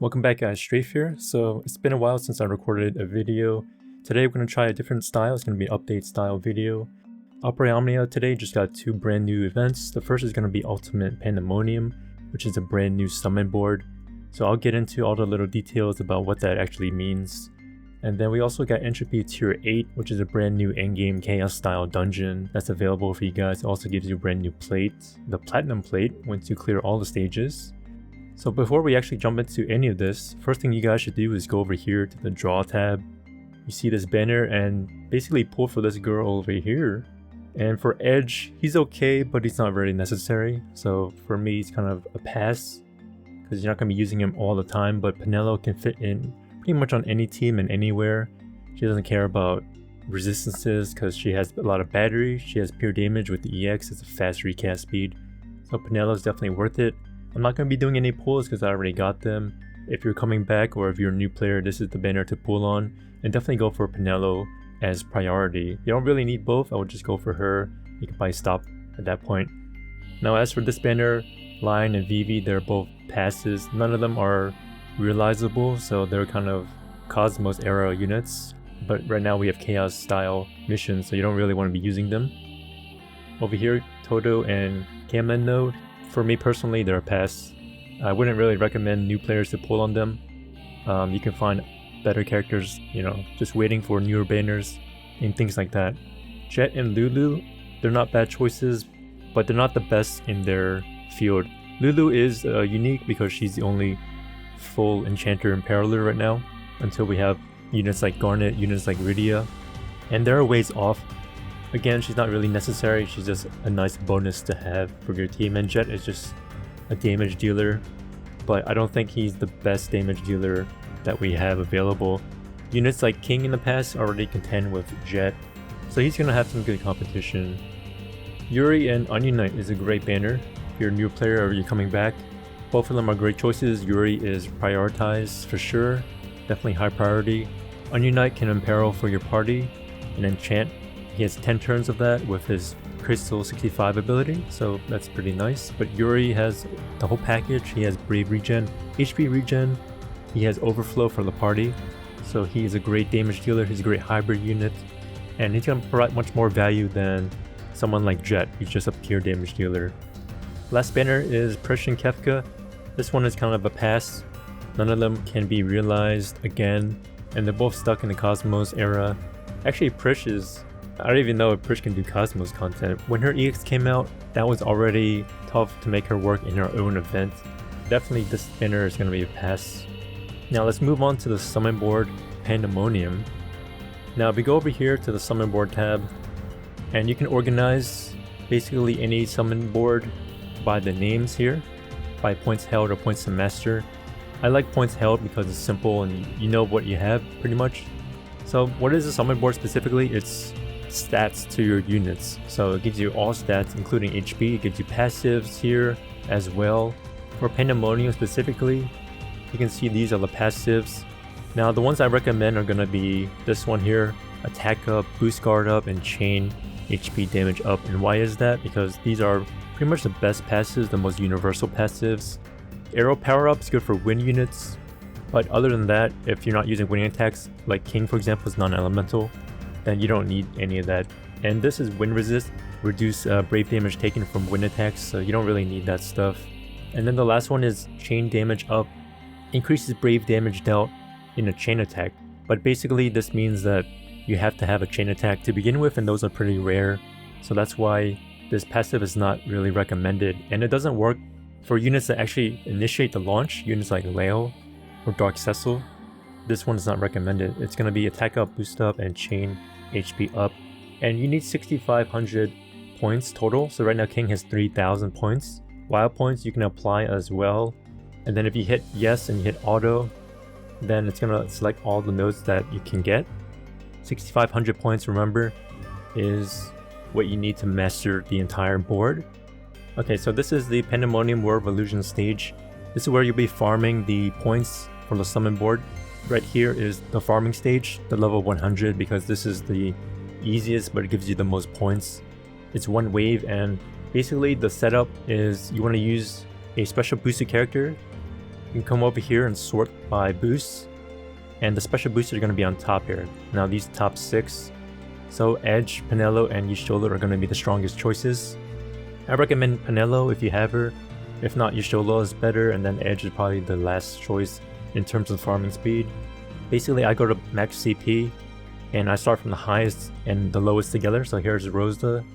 Welcome back guys, Strafe here. So it's been a while since I recorded a video. Today we're going to try a different style. It's going to be an update style video. Automata today just got two brand new events. The first is going to be Ultimate Pandemonium, which is a brand new summon board. So I'll get into all the little details about what that actually means. And then we also got Entropy Tier 8, which is a brand new endgame chaos style dungeon that's available for you guys. It also gives you a brand new plate, the platinum plate, once you clear all the stages. So before we actually jump into any of this, first thing you guys should do is go over here to the draw tab. You see this banner and basically pull for this girl over here. And for Edge, he's okay, but he's not very necessary. So for me, it's kind of a pass because you're not going to be using him all the time. But Penelo can fit in pretty much on any team and anywhere. She doesn't care about resistances because she has a lot of battery. She has pure damage with the EX. It's a fast recast speed. So Penelo is definitely worth it. I'm not going to be doing any pulls because I already got them. If you're coming back or if you're a new player, this is the banner to pull on. And definitely go for Penelo as priority. You don't really need both. I would just go for her. You can probably stop at that point. Now as for this banner, Lion and Vivi, they're both passes. None of them are realizable, so they're kind of Cosmos era units. But right now we have Chaos style missions, so you don't really want to be using them. Over here, Toto and Camlin Node. For me personally, they're a pass. I wouldn't really recommend new players to pull on them. You can find better characters, just waiting for newer banners and things like that. Jet and Lulu, they're not bad choices, but they're not the best in their field. Lulu is unique because she's the only full enchanter and parallel right now, until we have units like Garnet, units like Rydia, and there are ways off. Again, she's not really necessary, she's just a nice bonus to have for your team, and Jet is just a damage dealer, but I don't think he's the best damage dealer that we have available. Units like King in the past already contend with Jet, so he's gonna have some good competition. Yuri and Onion Knight is a great banner if you're a new player or you're coming back. Both of them are great choices. Yuri is prioritized for sure, definitely high priority. Onion Knight can imperil for your party and enchant. He has 10 turns of that with his Crystal 65 ability, so that's pretty nice. But Yuri has the whole package. He has Brave regen, HP regen, he has Overflow for the party, so he is a great damage dealer. He's a great hybrid unit, and he's going to provide much more value than someone like Jet, who's just a pure damage dealer. Last banner is Prish and Kefka. This one is kind of a pass. None of them can be realized again, and they're both stuck in the Cosmos era. Actually, Prish is... I don't even know if Prish can do Cosmos content. When her EX came out, that was already tough to make her work in her own event. Definitely this banner is going to be a pass. Now let's move on to the summon board, Pandemonium. Now if we go over here to the summon board tab, and you can organize basically any summon board by the names here, by points held or points to master. I like points held because it's simple and you know what you have pretty much. So what is a summon board specifically? It's stats to your units, so it gives you all stats including HP. It gives you passives here as well. For Pandemonium specifically, you can see these are the passives. Now the ones I recommend are going to be this one here, attack up, boost guard up, and chain HP damage up. And why is that? Because these are pretty much the best passives, the most universal passives. Arrow power up is good for wind units, but other than that, if you're not using winning attacks, like King for example is non-elemental, then you don't need any of that. And this is wind resist, reduce brave damage taken from wind attacks, so you don't really need that stuff. And then the last one is chain damage up, increases brave damage dealt in a chain attack. But basically this means that you have to have a chain attack to begin with, and those are pretty rare. So that's why this passive is not really recommended. And it doesn't work for units that actually initiate the launch, units like Leo or Dark Cecil. This one is not recommended. It's going to be attack up, boost up, and chain HP up. And you need 6,500 points total. So right now King has 3,000 points. Wild points you can apply as well. And then if you hit yes and you hit auto, then it's going to select all the nodes that you can get. 6,500 points, remember, is what you need to master the entire board. Okay, so this is the Pandemonium War of Illusion stage. This is where you'll be farming the points for the summon board. Right here is the farming stage, the level 100, because this is the easiest but it gives you the most points. It's one wave, and basically the setup is you want to use a special boosted character You can come over here and sort by boosts, and the special boosters are going to be on top here. Now these top 6, so Edge, Penelo, and Y'shtola are going to be the strongest choices. I recommend Penelo if you have her. If not, Y'shtola is better, and then Edge is probably the last choice in terms of farming speed. Basically, I go to max CP, and I start from the highest and the lowest together. So here's Rosa,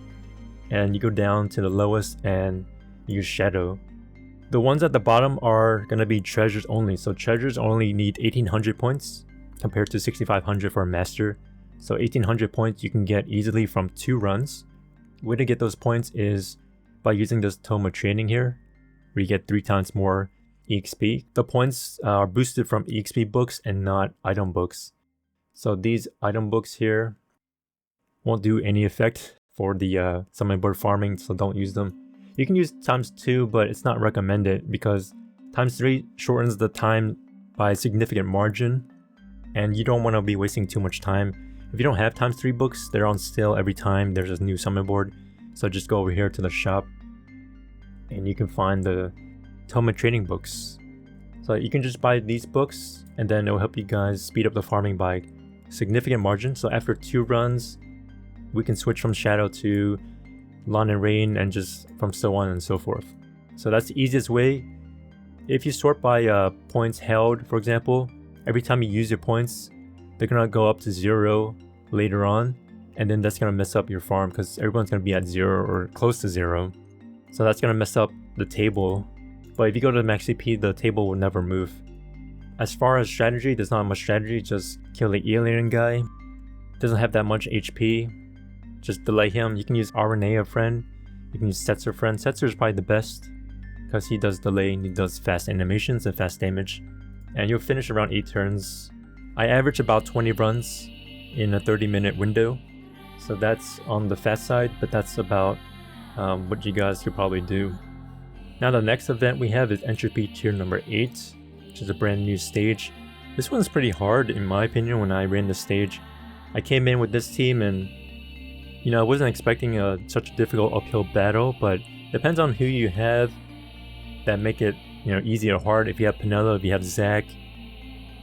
and you go down to the lowest and use Shadow. The ones at the bottom are going to be treasures only. So treasures only need 1800 points compared to 6500 for a master. So 1800 points you can get easily from 2 runs. The way to get those points is by using this Tome of Training here, where you get 3 times more EXP. The points are boosted from EXP books and not item books. So these item books here won't do any effect for the summon board farming, so don't use them. You can use ×2, but it's not recommended because ×3 shortens the time by a significant margin, and you don't want to be wasting too much time. If you don't have ×3 books, they're on sale every time there's a new summon board. So just go over here to the shop and you can find the Tome of Training books. So you can just buy these books and then it will help you guys speed up the farming by significant margin. So after 2 runs, we can switch from Shadow to Lawn and Rain and just from so on and so forth. So that's the easiest way. If you sort by points held, for example, every time you use your points, they're gonna go up to 0 later on, and then that's gonna mess up your farm because everyone's gonna be at 0 or close to 0. So that's gonna mess up the table. But if you go to max CP, the table will never move. As far as strategy, there's not much strategy, just kill the alien guy. Doesn't have that much HP. Just delay him. You can use Aranea friend. You can use Setzer friend. Setzer is probably the best because he does delay and he does fast animations and fast damage. And you'll finish around 8 turns. I average about 20 runs in a 30-minute window. So that's on the fast side, but that's about what you guys could probably do. Now the next event we have is Entropy Tier number 8, which is a brand new stage. This one's pretty hard in my opinion when I ran the stage. I came in with this team and I wasn't expecting such a difficult uphill battle, but depends on who you have that make it easy or hard. If you have Penelo, if you have Zac,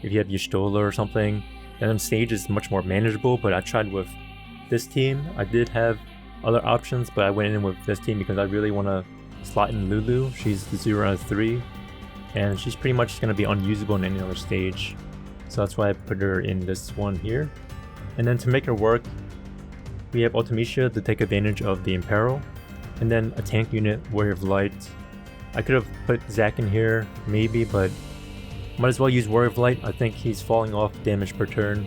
if you have Y'shtola or something, then the stage is much more manageable. But I tried with this team. I did have other options, but I went in with this team because I really want to slot in Lulu. She's the 0 out of 3, and she's pretty much going to be unusable in any other stage. So that's why I put her in this one here. And then to make her work, we have Automata to take advantage of the Imperil, and then a tank unit, Warrior of Light. I could have put Zac in here, maybe, but might as well use Warrior of Light. I think he's falling off damage per turn.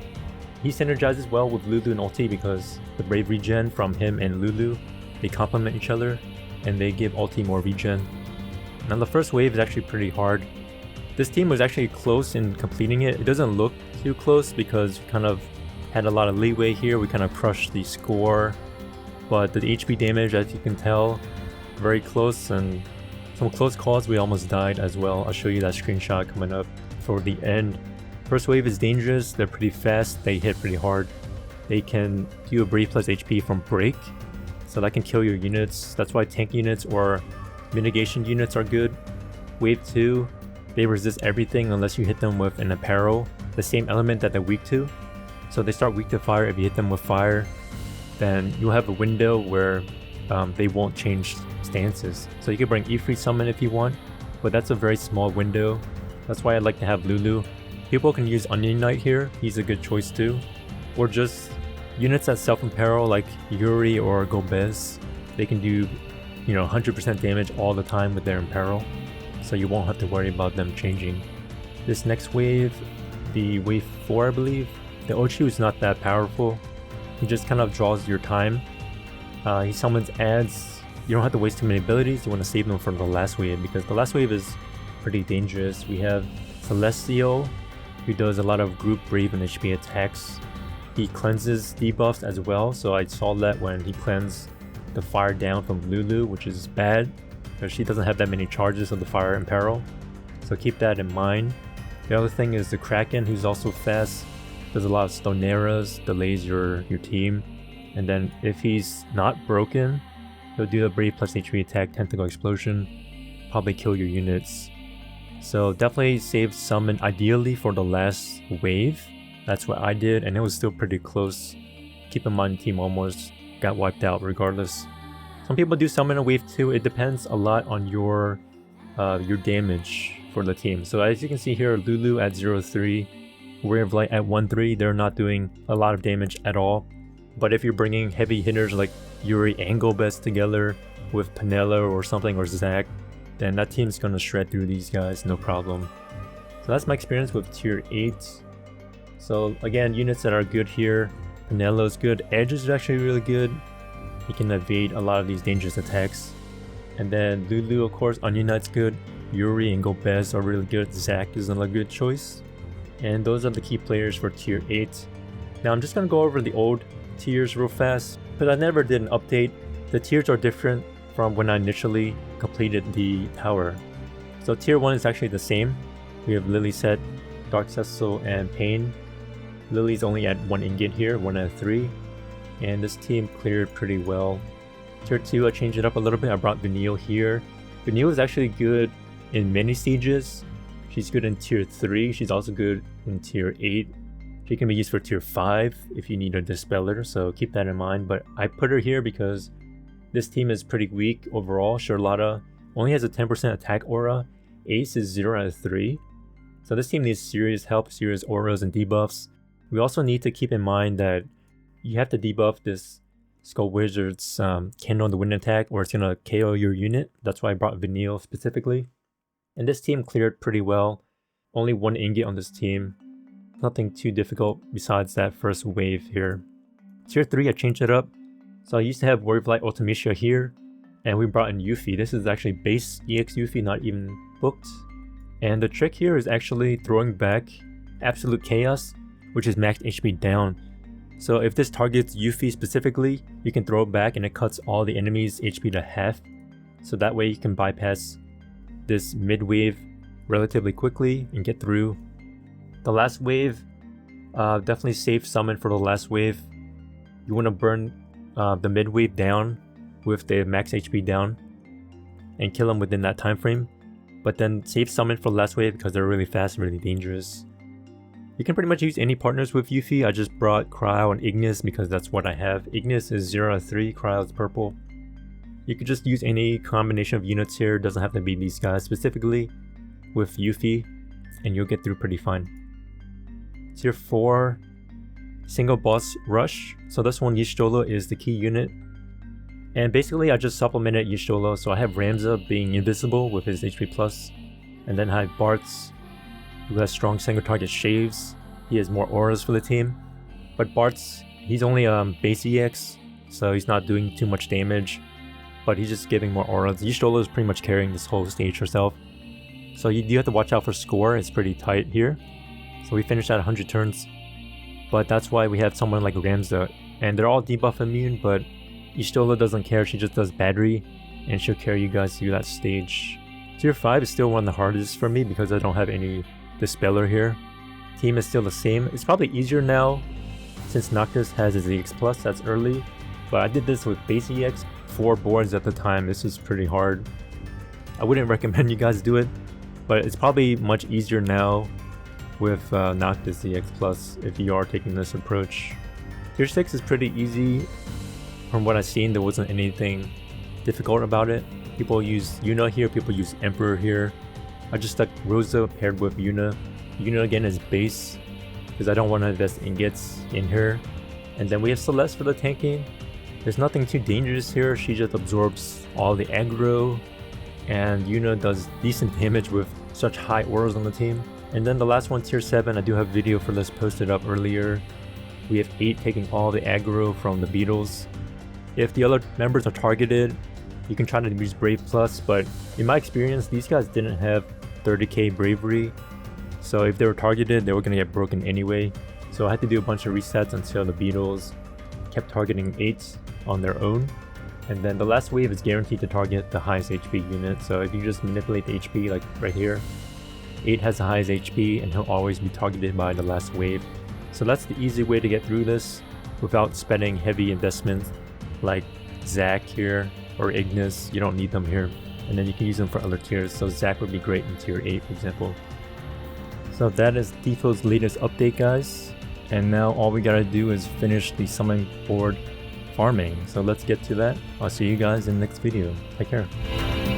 He synergizes well with Lulu and ulti because the Brave regen from him and Lulu, they complement each other, and they give ulti more regen. Now the first wave is actually pretty hard. This team was actually close in completing it. It doesn't look too close because we kind of had a lot of leeway here. We kind of crushed the score, but the HP damage, as you can tell, very close, and some close calls we almost died as well. I'll show you that screenshot coming up for the end. First wave is dangerous. They're pretty fast. They hit pretty hard. They can do a Brave plus HP from break, so that can kill your units. That's why tank units or mitigation units are good. Wave 2, they resist everything unless you hit them with an apparel, the same element that they're weak to. So they start weak to fire. If you hit them with fire, then you'll have a window where they won't change stances. So you can bring Ifrit Summon if you want, but that's a very small window. That's why I like to have Lulu. People can use Onion Knight here. He's a good choice too. Or just units that self-imperil like Yuri or Gomez. They can do 100% damage all the time with their imperil, so you won't have to worry about them changing. This next wave, the wave 4 I believe, the Ochu is not that powerful. He just kind of draws your time. He summons ads. You don't have to waste too many abilities. You want to save them for the last wave because the last wave is pretty dangerous. We have Celestial, who does a lot of group Brave and HP attacks. He cleanses debuffs as well, so I saw that when he cleansed the fire down from Lulu, which is bad because she doesn't have that many charges of the fire imperil. So keep that in mind. The other thing is the Kraken, who's also fast. There's a lot of Stoneras, delays your team. And then if he's not broken, he'll do a Brave plus HP attack, Tentacle Explosion, probably kill your units. So definitely save summon ideally for the last wave. That's what I did, and it was still pretty close. Keep in mind, team almost got wiped out regardless. Some people do summon in wave 2. It depends a lot on your damage for the team. So as you can see here, Lulu at 0-3, Ray of Light at 1-3. They're not doing a lot of damage at all. But if you're bringing heavy hitters like Yuri and Gobez together with Penelo or something, or Zac, then that team's gonna shred through these guys, no problem. So that's my experience with tier 8. So again, units that are good here. Penelo's good. Edge is actually really good. He can evade a lot of these dangerous attacks. And then Lulu, of course, Onion Knight's good. Yuri and Gobez are really good. Zac is another good choice. And those are the key players for tier 8. Now I'm just gonna go over the old tiers real fast, because I never did an update. The tiers are different from when I initially completed the tower. So tier 1 is actually the same. We have Lily Set, Dark Cecil, and Pain. Lily's only at 1 ingot here, 1 out of 3. And this team cleared pretty well. Tier 2, I changed it up a little bit. I brought Vanille here. Vanille is actually good in many sieges. She's good in tier 3. She's also good in tier 8. She can be used for tier 5 if you need a Dispeller, so keep that in mind. But I put her here because this team is pretty weak overall. Charlotta only has a 10% attack aura. Ace is 0 out of 3. So this team needs serious help, serious auras and debuffs. We also need to keep in mind that you have to debuff this Skull Wizard's Candle on the Wind attack, or it's gonna KO your unit. That's why I brought Vanille specifically. And this team cleared pretty well. Only 1 ingot on this team. Nothing too difficult besides that first wave here. Tier 3, I changed it up. So I used to have Word of Light Ultimecia here, and we brought in Yuffie. This is actually base EX Yuffie, not even booked. And the trick here is actually throwing back Absolute Chaos, which is max HP down. So if this targets Yuffie specifically, you can throw it back and it cuts all the enemies' HP to half. So that way you can bypass this mid wave relatively quickly and get through. The last wave, definitely safe summon for the last wave. You want to burn the mid wave down with the max HP down and kill them within that time frame. But then safe summon for the last wave because they're really fast and really dangerous. You can pretty much use any partners with Yuffie. I just brought Cryo and Ignis because that's what I have. Ignis is 0 out of 3, Cryo is purple. You could just use any combination of units here. It doesn't have to be these guys specifically with Yuffie, and you'll get through pretty fine. Tier 4, single boss rush. So this one, Y'shtola is the key unit. And basically I just supplemented Y'shtola, so I have Ramza being invisible with his HP plus. And then I have Bartz, who has strong single target shaves. He has more auras for the team. But Bartz, he's only base EX, so he's not doing too much damage. But he's just giving more auras. Y'shtola is pretty much carrying this whole stage herself. So you do have to watch out for score, it's pretty tight here. So we finished at 100 turns. But that's why we have someone like Ramza. And they're all debuff immune, but Y'shtola doesn't care, she just does battery. And she'll carry you guys through that stage. Tier 5 is still one of the hardest for me because I don't have any Dispeller here. Team is still the same. It's probably easier now since Noctis has his EX plus, that's early. But I did this with base EX, 4 boards at the time. This is pretty hard. I wouldn't recommend you guys do it, but it's probably much easier now with Noctis EX plus if you are taking this approach. Tier 6 is pretty easy. From what I've seen, there wasn't anything difficult about it. People use Yuna here, people use Emperor here. I just stuck Rosa paired with Yuna. Yuna again is base, because I don't want to invest ingots in her. And then we have Celeste for the tanking. There's nothing too dangerous here, she just absorbs all the aggro. And Yuna does decent damage with such high auras on the team. And then the last one, tier 7, I do have a video for this posted up earlier. We have 8 taking all the aggro from the beetles. If the other members are targeted, you can try to use Brave Plus, but in my experience, these guys didn't have 30k bravery. So if they were targeted, they were going to get broken anyway. So I had to do a bunch of resets until the beetles kept targeting 8 on their own. And then the last wave is guaranteed to target the highest HP unit. So if you just manipulate the HP like right here, 8 has the highest HP and he'll always be targeted by the last wave. So that's the easy way to get through this without spending heavy investments like Zac here or Ignis. You don't need them here. and then you can use them for other tiers. So Zac would be great in tier 8, for example. So that is DFFOO's latest update, guys. And now all we gotta do is finish the summoning board farming. So let's get to that. I'll see you guys in the next video. Take care.